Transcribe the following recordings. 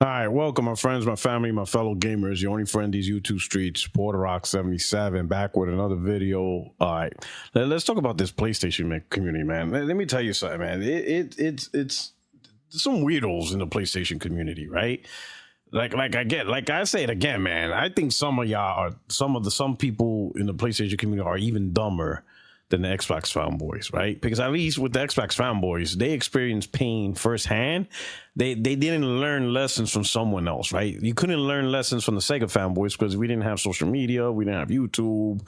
All right, welcome, my friends, my family, my fellow gamers. Your only friend, these YouTube streets, PorterRock77, back with another video. All right, let's talk about this PlayStation community, man. Let me tell you something, man. It's some weirdos in the PlayStation community, right? Like I say it again, man. I think some of y'all are some people in the PlayStation community are even dumber than the Xbox fanboys, right? Because at least with the Xbox fanboys, they experienced pain firsthand. They didn't learn lessons from someone else, right? You couldn't learn lessons from the Sega fanboys because we didn't have social media, we didn't have YouTube,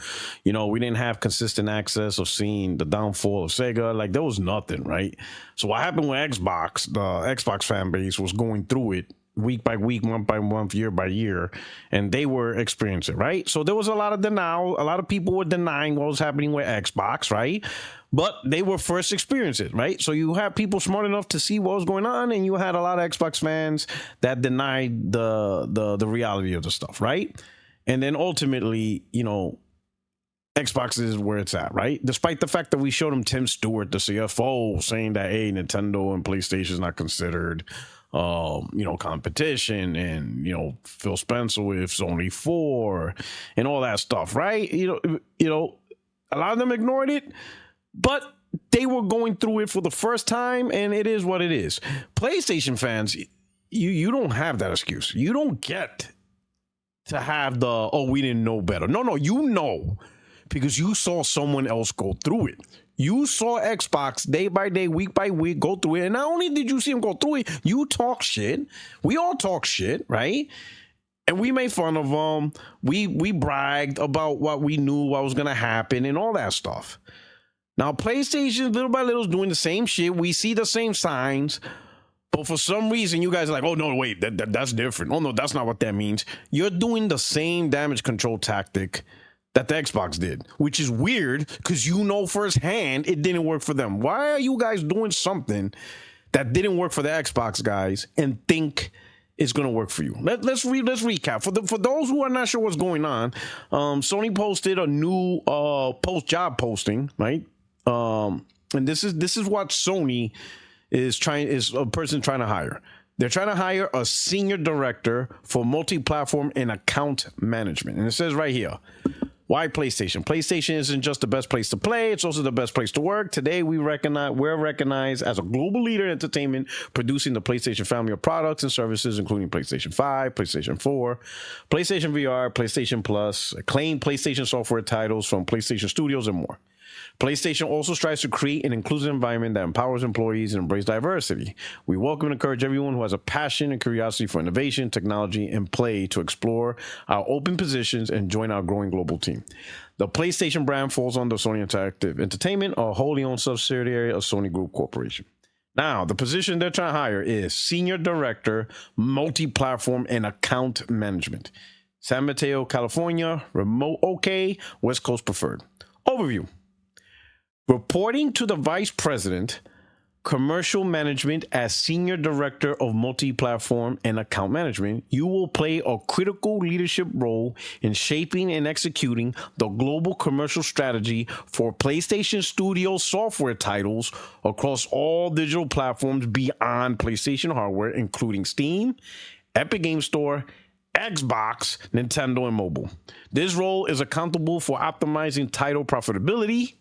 we didn't have consistent access of seeing the downfall of Sega. Like there was nothing, right? So what happened with Xbox? The Xbox fan base was going through it week by week, month by month, year by year, and they were experiencing, right? So there was a lot of denial. A lot of people were denying what was happening with Xbox, right? But they were first experiencing it, right? So you have people smart enough to see what was going on, and you had a lot of Xbox fans that denied the reality of the stuff, right? And then ultimately, Xbox is where it's at, right? Despite the fact that we showed them Tim Stewart, the CFO, saying that, hey, Nintendo and PlayStation is not considered competition, and Phil Spencer with Sony 4 and all that stuff, right? A lot of them ignored it, but they were going through it for the first time, and it is what it is. PlayStation fans, you don't have that excuse. You don't get to have we didn't know better. No, because you saw someone else go through it. You saw Xbox day by day, week by week go through it. And not only did you see them go through it, you talk shit. We all talk shit, right? And we made fun of them. We bragged about what we knew, what was going to happen and all that stuff. Now, PlayStation, little by little, is doing the same shit. We see the same signs. But for some reason, you guys are like, oh, no, wait, that's different. Oh, no, that's not what that means. You're doing the same damage control tactic that the Xbox did, which is weird because firsthand it didn't work for them. Why are you guys doing something that didn't work for the Xbox guys and think it's going to work for you? Let's recap. For those who are not sure what's going on, Sony posted a new job posting, right? And this is what Sony is a person trying to hire. They're trying to hire a senior director for multi-platform and account management. And it says right here, why PlayStation? PlayStation isn't just the best place to play, it's also the best place to work. Today, we're recognized as a global leader in entertainment, producing the PlayStation family of products and services, including PlayStation 5, PlayStation 4, PlayStation VR, PlayStation Plus, acclaimed PlayStation software titles from PlayStation Studios, and more. PlayStation also strives to create an inclusive environment that empowers employees and embraces diversity. We welcome and encourage everyone who has a passion and curiosity for innovation, technology, and play to explore our open positions and join our growing global team. The PlayStation brand falls under Sony Interactive Entertainment, a wholly owned subsidiary of Sony Group Corporation. Now, the position they're trying to hire is Senior Director, Multi-Platform and Account Management. San Mateo, California, remote okay, West Coast preferred. Overview. Reporting to the Vice President, Commercial Management as Senior Director of Multi-Platform and Account Management, you will play a critical leadership role in shaping and executing the global commercial strategy for PlayStation Studio software titles across all digital platforms beyond PlayStation hardware, including Steam, Epic Game Store, Xbox, Nintendo, and mobile. This role is accountable for optimizing title profitability,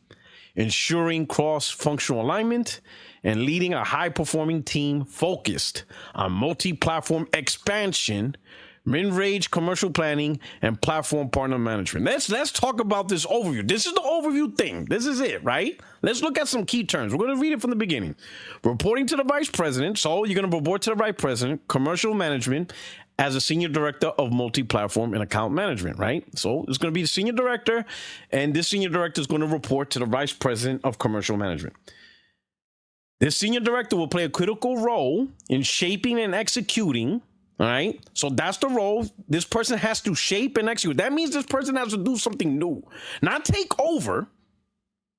ensuring cross-functional alignment, and leading a high-performing team focused on multi-platform expansion, mid-range commercial planning, and platform partner management. Let's talk about this overview. This is the overview thing. This is it, right? Let's look at some key terms. We're going to read it from the beginning. Reporting to the Vice President. So you're going to report to the Vice President, Commercial Management, as a Senior Director of Multi-Platform and Account Management, right? So it's going to be the Senior Director, and this Senior Director is going to report to the Vice President of Commercial Management. This Senior Director will play a critical role in shaping and executing, all right? So that's the role. This person has to shape and execute. That means this person has to do something new. Not take over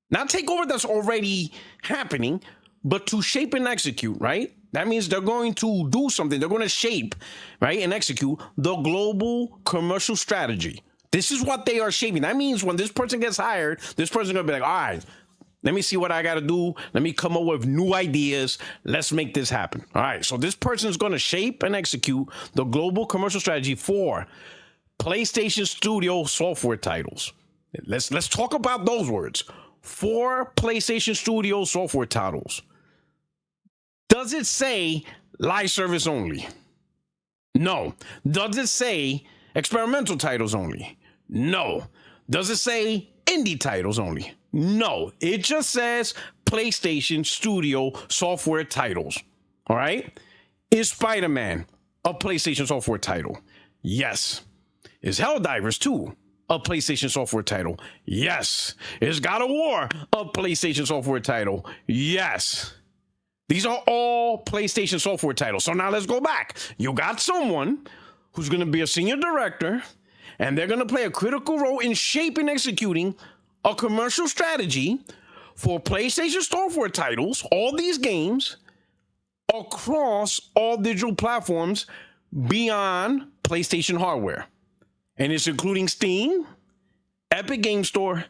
that's already happening, but to shape and execute, right? That means they're going to do something. They're going to shape, right, and execute the global commercial strategy. This is what they are shaping. That means when this person gets hired, this person's going to be like, all right, Let me see what I got to do. Let me come up with new ideas. Let's make this happen. All right. So this person is going to shape and execute the global commercial strategy for PlayStation Studio software titles. Let's talk about those words. For PlayStation Studio software titles. Does it say live service only? No. Does it say experimental titles only? No. Does it say indie titles only? No. It just says PlayStation Studio software titles. All right? Is Spider-Man a PlayStation software title? Yes. Is Helldivers 2 a PlayStation software title? Yes. Is God of War a PlayStation software title? Yes. These are all PlayStation software titles. So now let's go back. You got someone who's going to be a senior director, and they're going to play a critical role in shaping and executing a commercial strategy for PlayStation software titles, all these games, across all digital platforms beyond PlayStation hardware. And it's including Steam, Epic Game Store,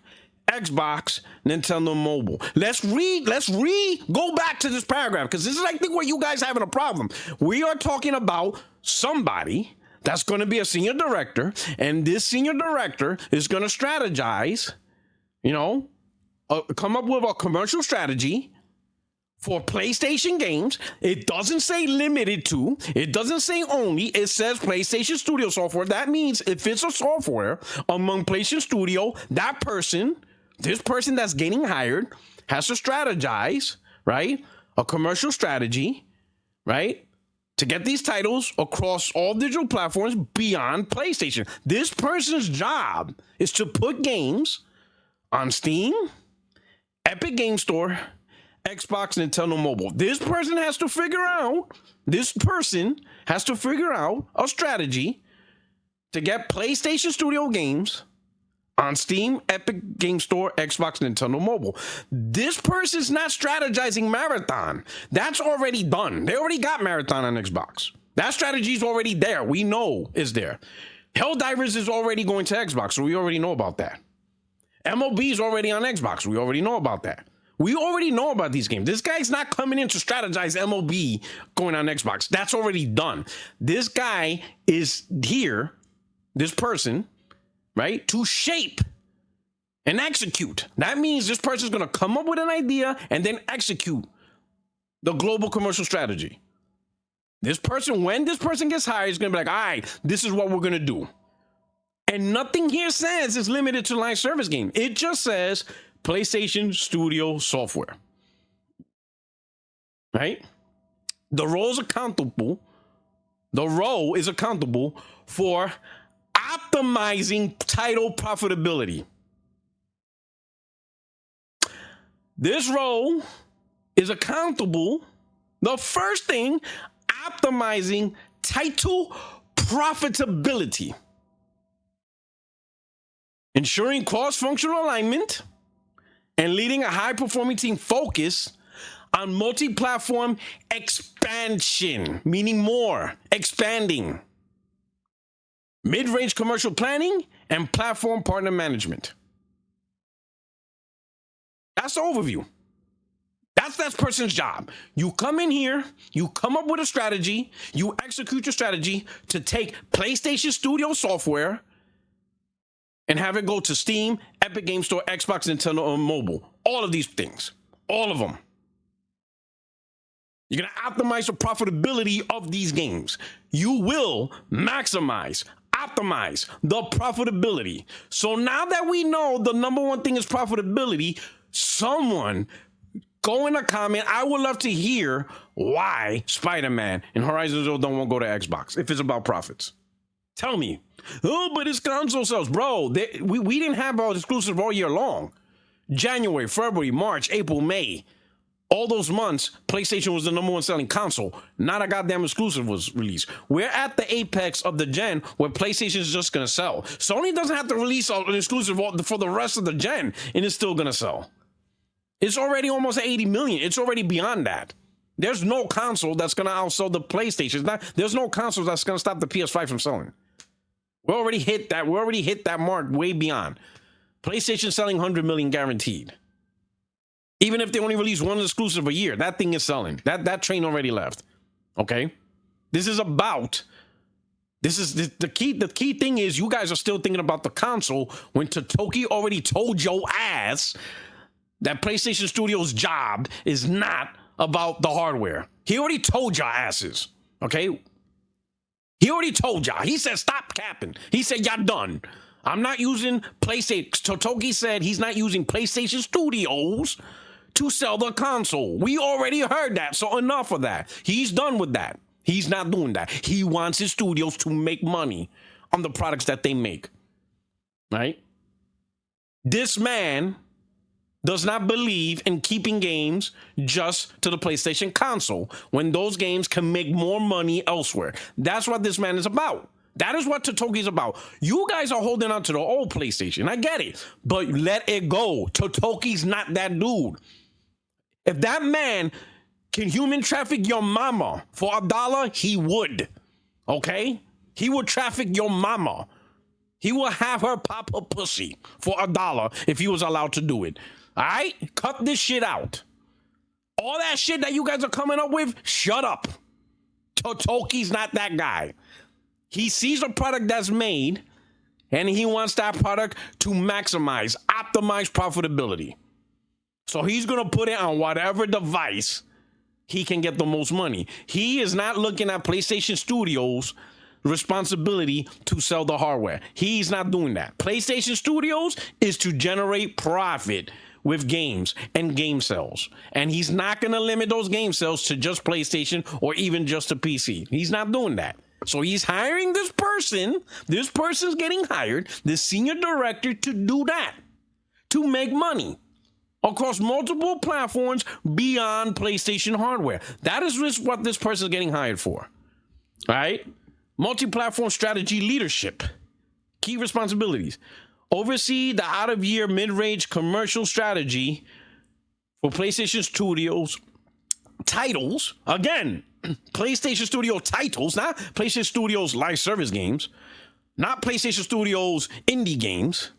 Xbox, Nintendo Mobile. Let's go back to this paragraph, because this is, I think, where you guys are having a problem. We are talking about somebody that's going to be a senior director, and this senior director is going to strategize, come up with a commercial strategy for PlayStation games. It doesn't say limited to. It doesn't say only. It says PlayStation Studio software. That means if it's a software among PlayStation Studio, this person that's getting hired has to strategize, right? A commercial strategy, right? To get these titles across all digital platforms beyond PlayStation. This person's job is to put games on Steam, Epic Game Store, Xbox, Nintendo Mobile. This person has to figure out a strategy to get PlayStation Studio games on Steam, Epic Game Store, Xbox, Nintendo Mobile. This person's not strategizing Marathon. That's already done. They already got Marathon on Xbox. That strategy's already there. We know is there. Helldivers is already going to Xbox, so we already know about that. MLB is already on Xbox. We already know about that. We already know about these games. This guy's not coming in to strategize MLB going on Xbox. That's already done. This guy is here, this person, right, to shape and execute. That means this person's going to come up with an idea and then execute the global commercial strategy. This person, when this person gets hired, is going to be like, all right, this is what we're going to do. And nothing here says it's limited to live service game. It just says PlayStation Studio software. Right? The role is accountable for optimizing title profitability. This role is accountable, the first thing, optimizing title profitability, ensuring cross-functional alignment, and leading a high-performing team focus on multi-platform expansion, meaning more, expanding, mid-range commercial planning, and platform partner management. That's the overview. That's that person's job. You come in here, you come up with a strategy, you execute your strategy to take PlayStation Studio software and have it go to Steam, Epic Game Store, Xbox, Nintendo, and Mobile. All of these things. All of them. You're going to optimize the profitability of these games. You will maximize, optimize the profitability. So now that we know the number one thing is profitability, someone go in a comment. I would love to hear why Spider-Man and Horizon Zero Dawn won't go to Xbox if it's about profits. Tell me. Oh, but it's console sales. Bro, we didn't have our exclusive all year long. January, February, March, April, May. All those months, PlayStation was the number one selling console. Not a goddamn exclusive was released. We're at the apex of the gen where PlayStation is just going to sell. Sony doesn't have to release an exclusive for the rest of the gen, and it's still going to sell. It's already almost 80 million. It's already beyond that. There's no console that's going to outsell the PlayStation. There's no console that's going to stop the PS5 from selling. We already hit that mark way beyond. PlayStation selling 100 million guaranteed. Even if they only release one exclusive a year, that thing is selling. That train already left. Okay? This is the key. The key thing is you guys are still thinking about the console when Totoki already told your ass that PlayStation Studios' job is not about the hardware. He already told y'all asses. Okay? He already told y'all. He said, stop capping. He said, y'all done. I'm not using PlayStation. Totoki said he's not using PlayStation Studios to sell the console. We already heard that, so enough of that. He's done with that. He's not doing that. He wants his studios to make money on the products that they make. Right? This man does not believe in keeping games just to the PlayStation console when those games can make more money elsewhere. That's what this man is about. That is what Totoki's about. You guys are holding on to the old PlayStation. I get it. But let it go. Totoki's not that dude. If that man can human traffic your mama for $1, he would. Okay? He would traffic your mama. He will have her pop a pussy for $1 if he was allowed to do it. All right? Cut this shit out. All that shit that you guys are coming up with, shut up. Totoki's not that guy. He sees a product that's made, and he wants that product to maximize, optimize profitability. So he's going to put it on whatever device he can get the most money. He is not looking at PlayStation Studios' responsibility to sell the hardware. He's not doing that. PlayStation Studios is to generate profit with games and game sales. And he's not going to limit those game sales to just PlayStation or even just a PC. He's not doing that. So he's hiring this person. This person's getting hired, this senior director, to do that, to make money across multiple platforms beyond PlayStation hardware. That is what this person is getting hired for. All right? Multi-platform strategy leadership. Key responsibilities. Oversee the out-of-year mid-range commercial strategy for PlayStation Studios titles. Again, PlayStation Studio titles, not PlayStation Studios live service games, not PlayStation Studios indie games,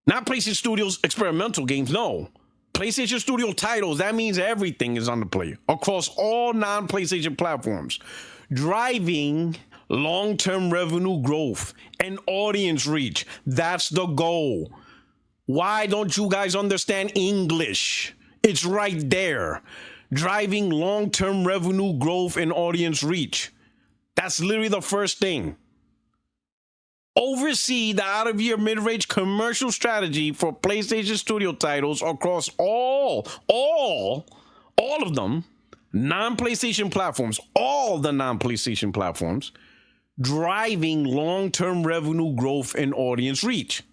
not PlayStation Studios experimental games. No, PlayStation Studio titles. That means everything is on the play across all non-PlayStation platforms, driving long-term revenue growth and audience reach. That's the goal. Why don't you guys understand English? It's right there. Driving long-term revenue growth and audience reach. That's literally the first thing. Oversee the out-of-year mid-range commercial strategy for PlayStation Studio titles across all of them, non-PlayStation platforms, all the non-PlayStation platforms, driving long-term revenue growth and audience reach.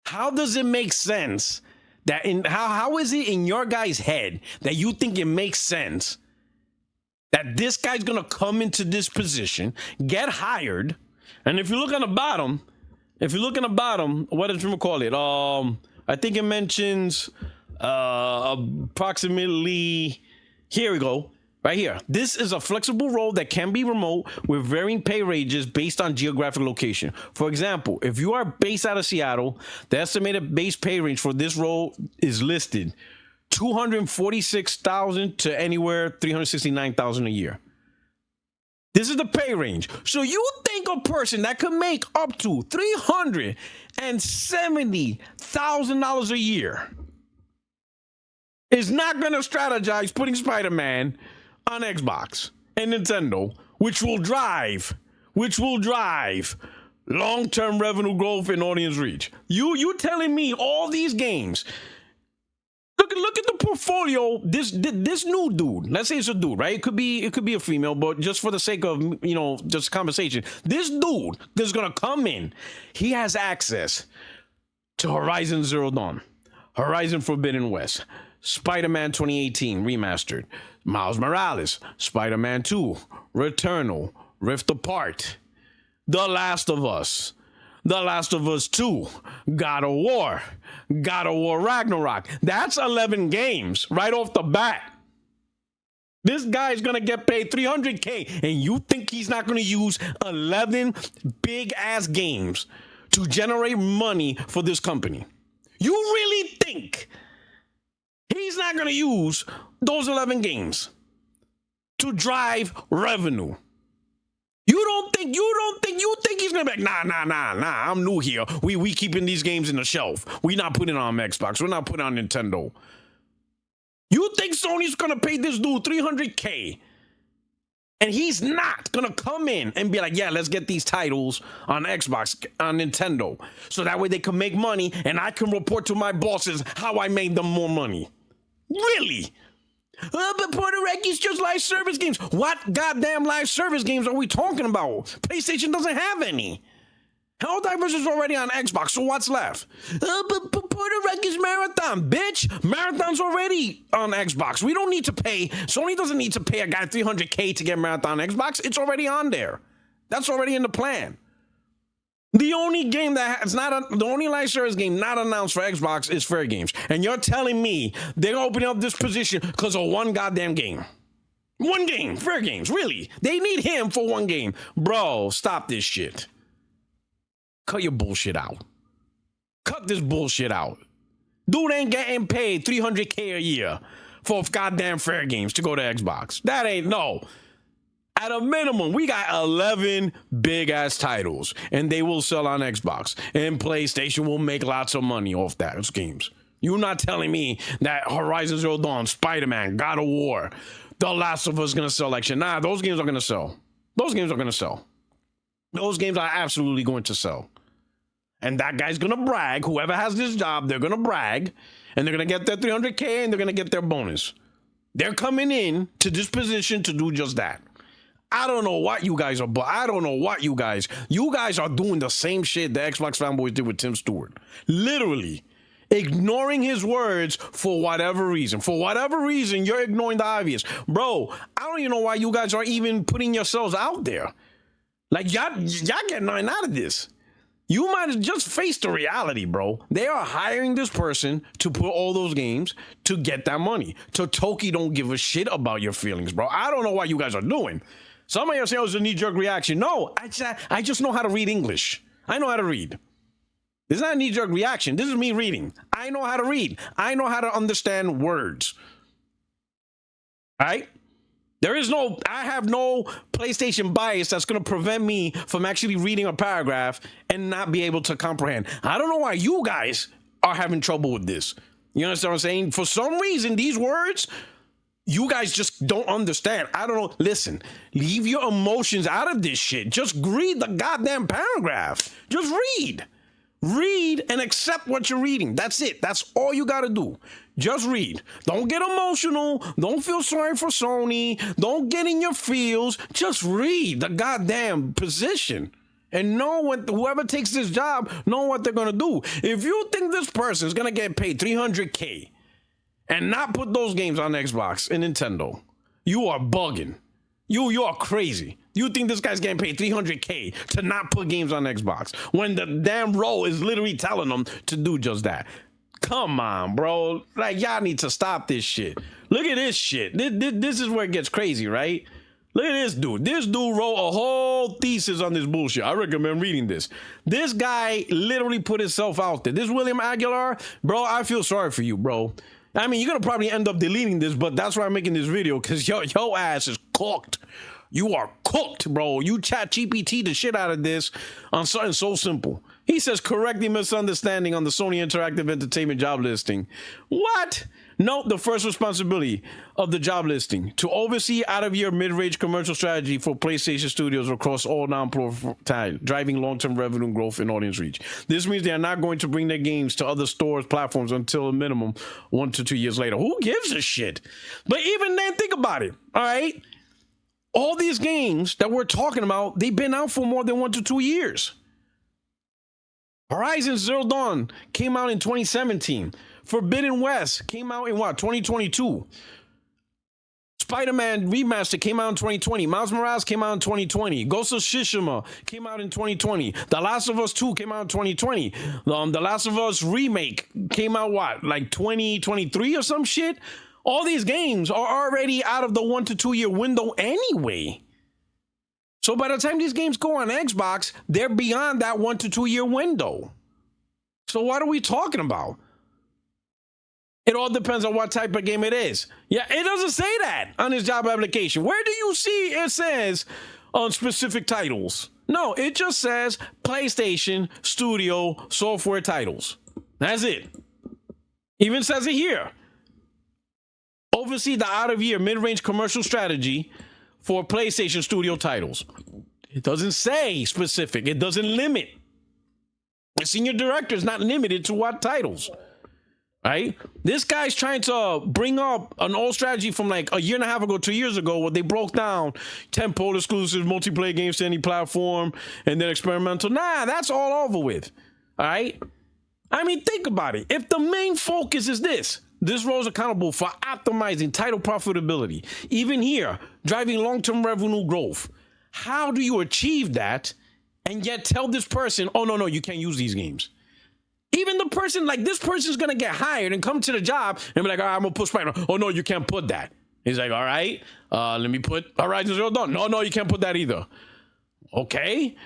How does it make sense that how is it in your guys' head that you think it makes sense that this guy's gonna come into this position, get hired, and if you look on the bottom, what does we call it? I think it mentions approximately, here we go, right here. This is a flexible role that can be remote with varying pay ranges based on geographic location. For example, if you are based out of Seattle, the estimated base pay range for this role is listed $246,000 to anywhere $369,000 a year. This is the pay range. So you think a person that could make up to $370,000 a year is not going to strategize putting Spider-Man on Xbox and Nintendo, which will drive long-term revenue growth and audience reach. You telling me all these games? Look at the portfolio. This new dude. Let's say it's a dude, right? It could be a female, but just for the sake of just conversation, this dude that's gonna come in, he has access to Horizon Zero Dawn, Horizon Forbidden West, Spider-Man 2018 remastered, Miles Morales, Spider-Man 2, Returnal, Rift Apart, The Last of Us, The Last of Us 2, God of War Ragnarok. That's 11 games right off the bat. This guy's going to get paid $300K, and you think he's not going to use 11 big-ass games to generate money for this company? You really think He's not going to use those 11 games to drive revenue. You think he's gonna be like, nah, I'm new here. We keeping these games in the shelf. We not putting it on Xbox. We're not putting it on Nintendo. You think Sony's gonna pay this dude $300K and he's not gonna come in and be like, yeah, let's get these titles on Xbox, on Nintendo, so that way they can make money and I can report to my bosses how I made them more money? Really? But Puerto Rico's just live service games. What goddamn live service games are we talking about? PlayStation doesn't have any. Helldivers is already on Xbox, so what's left? But Puerto Rico's Marathon, bitch. Marathon's already on Xbox. We don't need to pay. Sony doesn't need to pay a guy $300K to get Marathon on Xbox. It's already on there. That's already in the plan. The only game the only live service game not announced for Xbox is Fair Games. And you're telling me they're opening up this position because of one goddamn game. One game, Fair Games, really. They need him for one game. Bro, stop this shit. Cut your bullshit out. Cut this bullshit out. Dude ain't getting paid $300K a year for goddamn Fair Games to go to Xbox. That ain't, no. At a minimum, we got 11 big-ass titles, and they will sell on Xbox. And PlayStation will make lots of money off those games. You're not telling me that Horizon Zero Dawn, Spider-Man, God of War, The Last of Us is going to sell like shit. Nah, those games are going to sell. Those games are going to sell. Those games are absolutely going to sell. And that guy's going to brag. Whoever has this job, they're going to brag. And they're going to get their $300K, and they're going to get their bonus. They're coming in to this position to do just that. I don't know what you guys are, but I don't know what you guys are doing the same shit the Xbox fanboys did with Tim Stewart. Literally ignoring his words for whatever reason. For whatever reason, you're ignoring the obvious. Bro, I don't even know why you guys are even putting yourselves out there. Like, y'all getting nothing out of this. You might just face the reality, bro. They are hiring this person to put all those games to get that money. Totoki don't give a shit about your feelings, bro. I don't know what you guys are doing. Some of you say, oh, it's a knee-jerk reaction. No, I just know how to read English. I know how to read. It's not a knee-jerk reaction. This is me reading. I know how to read. I know how to understand words. All right? I have no PlayStation bias that's going to prevent me from actually reading a paragraph and not be able to comprehend. I don't know why you guys are having trouble with this. You understand what I'm saying? For some reason, these words, you guys just don't understand. I don't know. Listen, leave your emotions out of this shit. Just read the goddamn paragraph. Just read. Read and accept what you're reading. That's it. That's all you got to do. Just read. Don't get emotional. Don't feel sorry for Sony. Don't get in your feels. Just read the goddamn position. And know what, whoever takes this job, know what they're going to do. If you think this person is going to get paid $300K and not put those games on Xbox and Nintendo, you are bugging. You are crazy. You think this guy's getting paid $300K to not put games on Xbox when the damn role is literally telling them to do just that? Come on, bro. Like, y'all need to stop this shit. Look at this shit. This is where it gets crazy, right? Look at this dude. This dude wrote a whole thesis on this bullshit. I recommend reading this. This guy literally put himself out there. This William Aguilar, bro, I feel sorry for you, bro. I mean, you're going to probably end up deleting this, but that's why I'm making this video, because your ass is cooked. You are cooked, bro. You chat GPT the shit out of this on something so simple. He says, correcting misunderstanding on the Sony Interactive Entertainment job listing. What? Note the first responsibility of the job listing: to oversee out-of-year mid-range commercial strategy for PlayStation studios across all non-pro titles, driving long-term revenue growth and audience reach. This means they are not going to bring their games to other stores, platforms until a minimum 1 to 2 years later. Who gives a shit? But even then, think about it, all right? All these games that we're talking about, they've been out for more than 1 to 2 years. Horizon Zero Dawn came out in 2017. Forbidden West came out in 2022. Spider-Man Remastered came out in 2020. Miles Morales came out in 2020. Ghost of Tsushima came out in 2020. The Last of Us 2 came out in 2020. The Last of Us Remake came out, like 2023 or some shit? All these games are already out of the 1 to 2 year window anyway. So by the time these games go on Xbox, they're beyond that 1 to 2 year window. So what are we talking about? It all depends on what type of game it is. Yeah, it doesn't say that on his job application. Where do you see it says on specific titles? No, it just says PlayStation Studio software titles. That's it. Even says it here. Oversee the out-of-year mid-range commercial strategy for PlayStation Studio titles. It doesn't say specific. It doesn't limit. The senior director is not limited to what titles. Right? This guy's trying to bring up an old strategy from like a year and a half ago, 2 years ago, where they broke down tentpole exclusive multiplayer games to any platform and then experimental. Nah, that's all over with. All right? I mean, think about it. If the main focus is this role is accountable for optimizing title profitability, even here, driving long-term revenue growth. How do you achieve that and yet tell this person, oh, no, you can't use these games? Even the person, like this person's going to get hired and come to the job and be like, all right, I'm going to put Spider-Man. Oh, no, you can't put that. He's like, all right, let me put Horizon Zero Dawn. No, you can't put that either. Okay,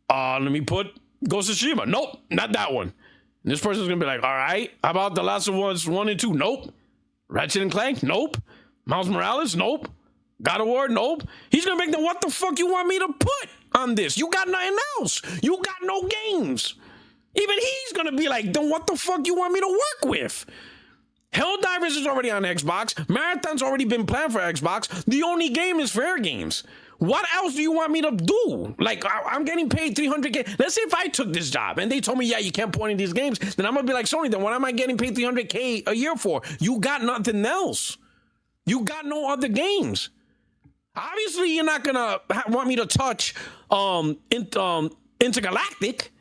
let me put Ghost of Tsushima. Nope, not that one. And this person's going to be like, all right, how about The Last of Us 1 and 2? Nope. Ratchet and Clank? Nope. Miles Morales? Nope. God of War? Nope. He's going to make them, what the fuck you want me to put on this? You got nothing else. You got no games. Even he's going to be like, then what the fuck you want me to work with? Helldivers is already on Xbox. Marathon's already been planned for Xbox. The only game is Fair Games. What else do you want me to do? Like, I'm getting paid $300K. Let's say if I took this job and they told me, yeah, you can't put any of these games, then I'm going to be like, Sony, then what am I getting paid $300K a year for? You got nothing else. You got no other games. Obviously, you're not going to want me to touch Intergalactic.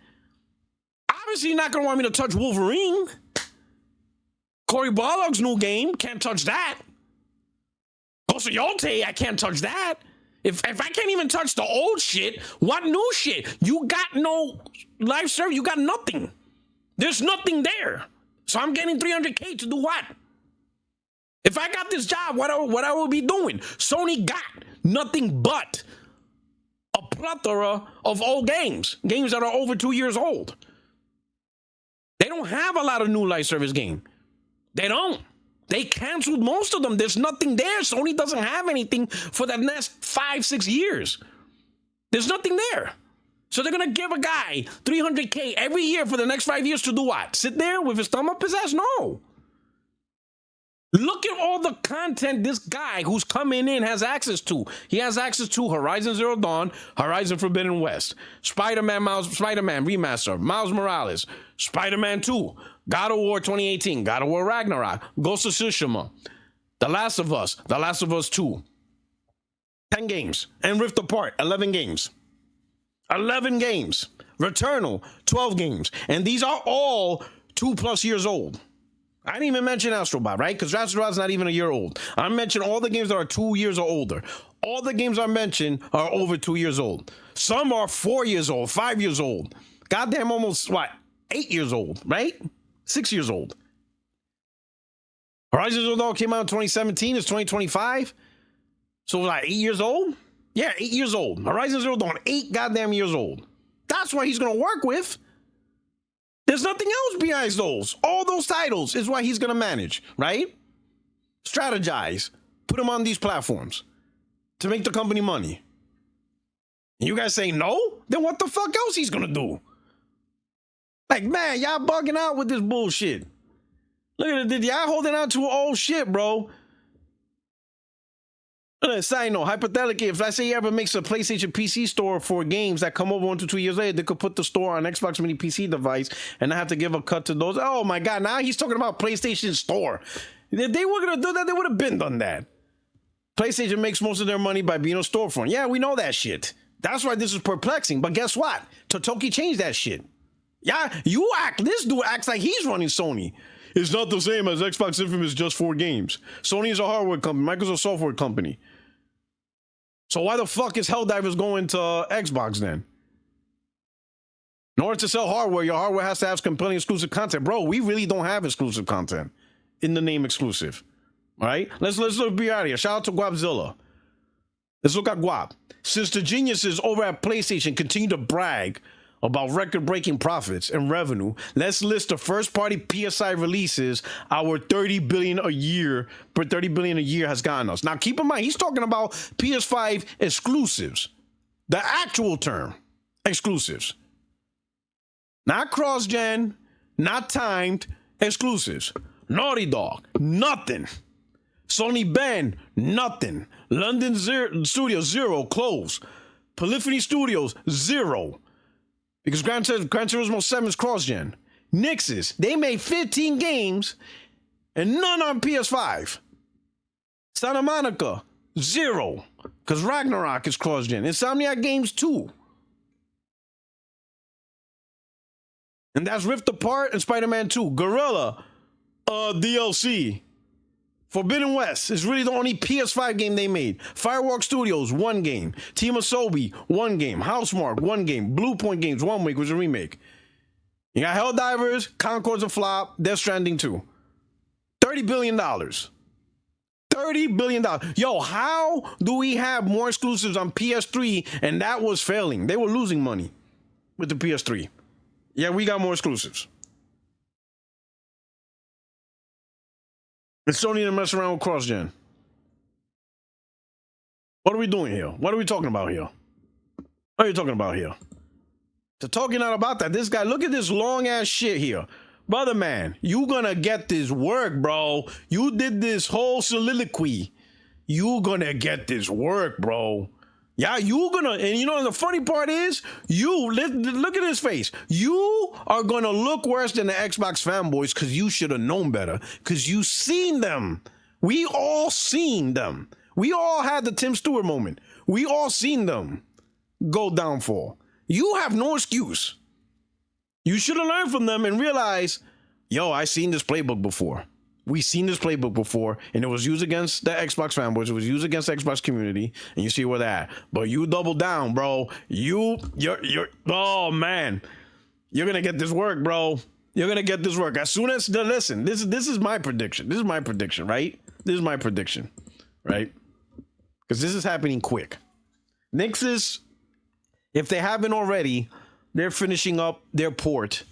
Obviously, you're not going to want me to touch Wolverine. Cory Barlog's new game, can't touch that. Ghost of Yote, I can't touch that. If I can't even touch the old shit, what new shit? You got no live service. You got nothing. There's nothing there. So I'm getting $300K to do what? If I got this job, what I will be doing? Sony got nothing but a plethora of old games that are over 2 years old. They don't have a lot of new live service games. They don't. They canceled most of them. There's nothing there. Sony doesn't have anything for the next 5-6 years. There's nothing there. So they're going to give a guy $300K every year for the next 5 years to do what? Sit there with his thumb up his ass? No. Look at all the content this guy who's coming in has access to. He has access to Horizon Zero Dawn, Horizon Forbidden West, Spider-Man Remaster, Miles Morales, Spider-Man 2, God of War 2018, God of War Ragnarok, Ghost of Tsushima, The Last of Us 2, 10 games, and Rift Apart, 11 games. 11 games. Returnal, 12 games. And these are all 2+ years old. I didn't even mention Astrobot, right? Because Astrobot's not even a year old. I mentioned all the games that are 2 years or older. All the games I mentioned are over 2 years old. Some are 4 years old, 5 years old. Goddamn, almost, 8 years old, right? 6 years old. Horizon Zero Dawn came out in 2017. It's 2025. So, 8 years old? Yeah, 8 years old. Horizon Zero Dawn, 8 goddamn years old. That's what he's going to work with. There's nothing else behind those. All those titles is what he's going to manage, right? Strategize. Put them on these platforms to make the company money. And you guys say no? Then what the fuck else he's going to do? Like, man, y'all bugging out with this bullshit. Look at it. Y'all holding on to old shit, bro. Side note, hypothetically, if I say he ever makes a PlayStation PC store for games that come over 1 to 2 years later, they could put the store on Xbox Mini PC device and not have to give a cut to those. Oh my God, now he's talking about PlayStation Store. If they were going to do that, they would have been done that. PlayStation makes most of their money by being a storefront. Yeah, we know that shit. That's why this is perplexing. But guess what? Totoki changed that shit. Yeah, this dude acts like he's running Sony. It's not the same as Xbox Infamous just 4 games. Sony is a hardware company. Microsoft's a software company. So why the fuck is Helldivers going to Xbox then? In order to sell hardware, your hardware has to have compelling exclusive content. Bro, we really don't have exclusive content in the name exclusive. All right? Let's be out of here. Shout out to Guapzilla. Let's look at Guap. Since the geniuses over at PlayStation continue to brag about record-breaking profits and revenue, let's list the first-party PSI releases our $30 billion a year, per $30 billion a year has gotten us. Now, keep in mind, he's talking about PS5 exclusives, the actual term, exclusives. Not cross-gen, not timed, exclusives. Naughty Dog, nothing. Sony Ben, nothing. London Studios, 0, close. Polyphony Studios, 0. Because Gran Turismo 7 is cross-gen. Nixes, they made 15 games and none on PS5. Santa Monica, 0. Because Ragnarok is cross-gen. Insomniac Games, 2. And that's Rift Apart and Spider-Man 2. Gorilla, DLC. Forbidden West is really the only PS5 game they made. Firewalk Studios, 1 game. Team Asobi, 1 game. Housemarque, 1 game. Blue Point Games, 1 week, was a remake. You got Helldivers, Concord's a flop, Death Stranding 2. $30 billion. $30 billion. Yo, how do we have more exclusives on PS3 and that was failing? They were losing money with the PS3. Yeah, we got more exclusives. It's Sony to mess around with cross-gen. What are we doing here? What are we talking about here? What are you talking about here? To talking out about that, this guy, look at this long-ass shit here. Brother man, you gonna get this work, bro. You did this whole soliloquy. You gonna get this work, bro. Yeah, you gonna, and you know, the funny part is, look at his face. You are gonna look worse than the Xbox fanboys because you should have known better, because you seen them. We all seen them. We all had the Tim Stewart moment. We all seen them go downfall. You have no excuse. You should have learned from them and realized, yo, I seen this playbook before. We seen this playbook before, and it was used against the Xbox fanboys. It was used against the Xbox community, and you see where they're at. But you double down, bro. You're, oh man, you're gonna get this work, bro. You're gonna get this work as soon as. Listen, this is my prediction. This is my prediction, right? This is my prediction, right? Because this is happening quick. Nixes, if they haven't already, they're finishing up their port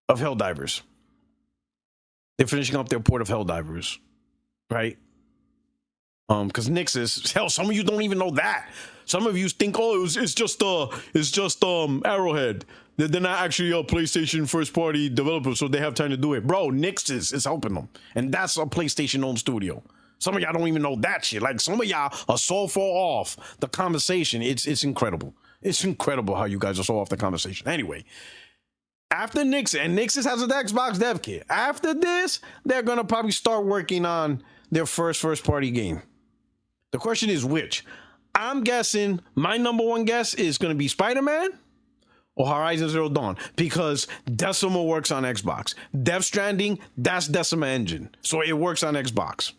of Helldivers. They're finishing up their port of Helldivers, right? Because Nixes, hell, some of you don't even know that. Some of you think, oh, it's just Arrowhead. They're not actually a PlayStation first-party developer, so they have time to do it. Bro, Nixes is helping them, and that's a PlayStation-owned studio. Some of y'all don't even know that shit. Like, some of y'all are so far off the conversation. It's incredible. It's incredible how you guys are so off the conversation. Anyway. After Nixes, and Nixes has an Xbox dev kit. After this, they're going to probably start working on their first-party game. The question is which? I'm guessing my number one guess is going to be Spider-Man or Horizon Zero Dawn, because Decima works on Xbox. Death Stranding, that's Decima Engine, so it works on Xbox.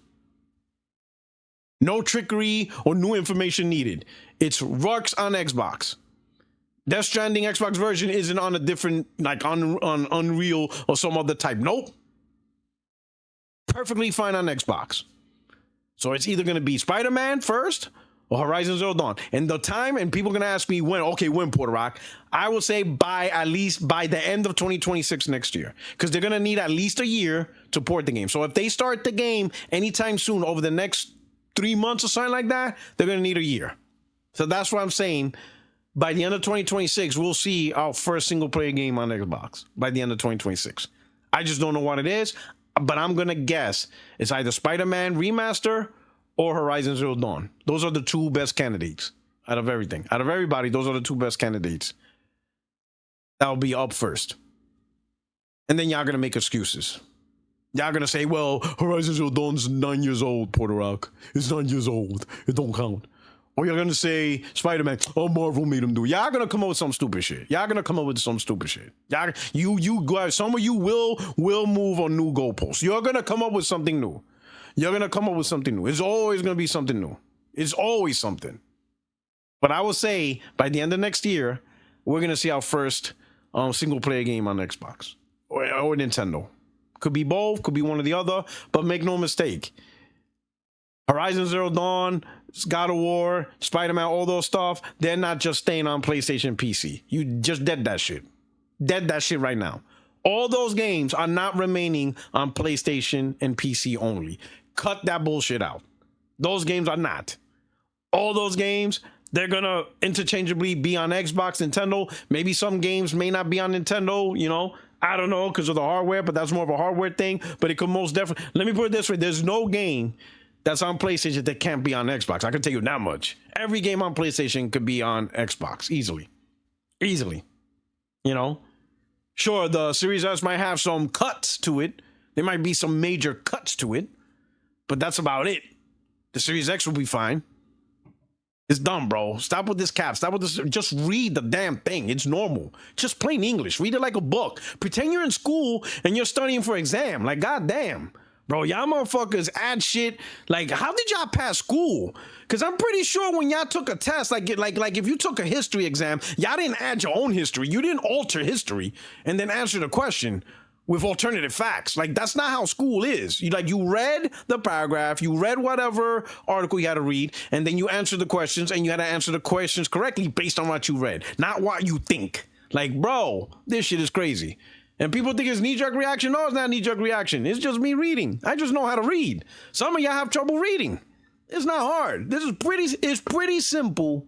No trickery or new information needed. It's works on Xbox. Death Stranding Xbox version isn't on a different, like on Unreal or some other type. Nope. Perfectly fine on Xbox. So it's either going to be Spider-Man first or Horizon Zero Dawn. And the time, and people are going to ask me when, okay, when, Puerto Rock? I will say at least by the end of 2026 next year. Because they're going to need at least a year to port the game. So if they start the game anytime soon, over the next 3 months or something like that, they're going to need a year. So that's what I'm saying. By the end of 2026, we'll see our first single-player game on Xbox. By the end of 2026. I just don't know what it is, but I'm going to guess it's either Spider-Man Remaster or Horizon Zero Dawn. Those are the two best candidates out of everything. Out of everybody, those are the two best candidates. That'll be up first. And then y'all going to make excuses. Y'all going to say, well, Horizon Zero Dawn's 9 years old, Puerto Rock. It's 9 years old. It don't count. Or you're going to say, Spider-Man, oh, Marvel made him do it. Y'all going to come up with some stupid shit. Y'all going to come up with some stupid shit. Y'all, you guys, some of you will move on new goalposts. You're going to come up with something new. You're going to come up with something new. It's always going to be something new. It's always something. But I will say, by the end of next year, we're going to see our first single-player game on Xbox. Or Nintendo. Could be both, could be one or the other. But make no mistake. Horizon Zero Dawn, God of War, Spider-Man, all those stuff, they're not just staying on PlayStation PC. You just dead that shit. Dead that shit right now. All those games are not remaining on PlayStation and PC only. Cut that bullshit out. Those games are not. All those games, they're gonna interchangeably be on Xbox, Nintendo. Maybe some games may not be on Nintendo, you know. I don't know because of the hardware, but that's more of a hardware thing. But it could most definitely, let me put it this way, there's no game that's on PlayStation that can't be on Xbox. I can tell you that much. Every game on PlayStation could be on Xbox easily. Easily. You know? Sure, the Series S might have some cuts to it. There might be some major cuts to it. But that's about it. The Series X will be fine. It's dumb, bro. Stop with this cap. Stop with this. Just read the damn thing. It's normal. Just plain English. Read it like a book. Pretend you're in school and you're studying for exam. Like, goddamn. Bro, y'all motherfuckers add shit. Like, how did y'all pass school? Because I'm pretty sure when y'all took a test, like if you took a history exam, y'all didn't add your own history. You didn't alter history and then answer the question with alternative facts. Like, that's not how school is. You read the paragraph, you read whatever article you had to read, and then you answered the questions, and you had to answer the questions correctly based on what you read, not what you think. Like, bro, this shit is crazy. And people think it's knee-jerk reaction. No, it's not knee-jerk reaction. It's just me reading. I just know how to read. Some of y'all have trouble reading. It's not hard. It's pretty simple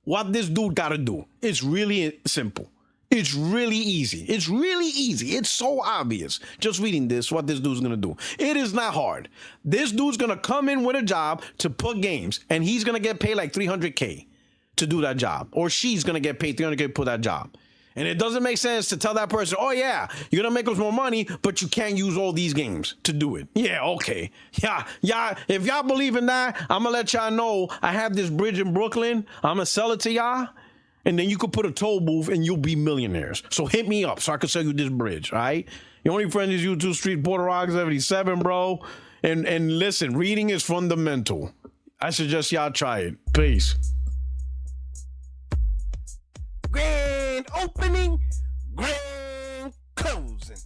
what this dude got to do. It's really simple. It's really easy. It's really easy. It's so obvious. Just reading this, what this dude's going to do. It is not hard. This dude's going to come in with a job to put games, and he's going to get paid like $300K to do that job. Or she's going to get paid $300K to put that job. And it doesn't make sense to tell that person, oh, yeah, you're going to make us more money, but you can't use all these games to do it. Yeah, okay. Yeah. If y'all believe in that, I'm going to let y'all know I have this bridge in Brooklyn. I'm going to sell it to y'all. And then you could put a toll booth and you'll be millionaires. So hit me up so I can sell you this bridge, all right? Your only friend is YouTube Street Porter Rock 77, bro. And listen, reading is fundamental. I suggest y'all try it. Peace. Grand opening, grand closing.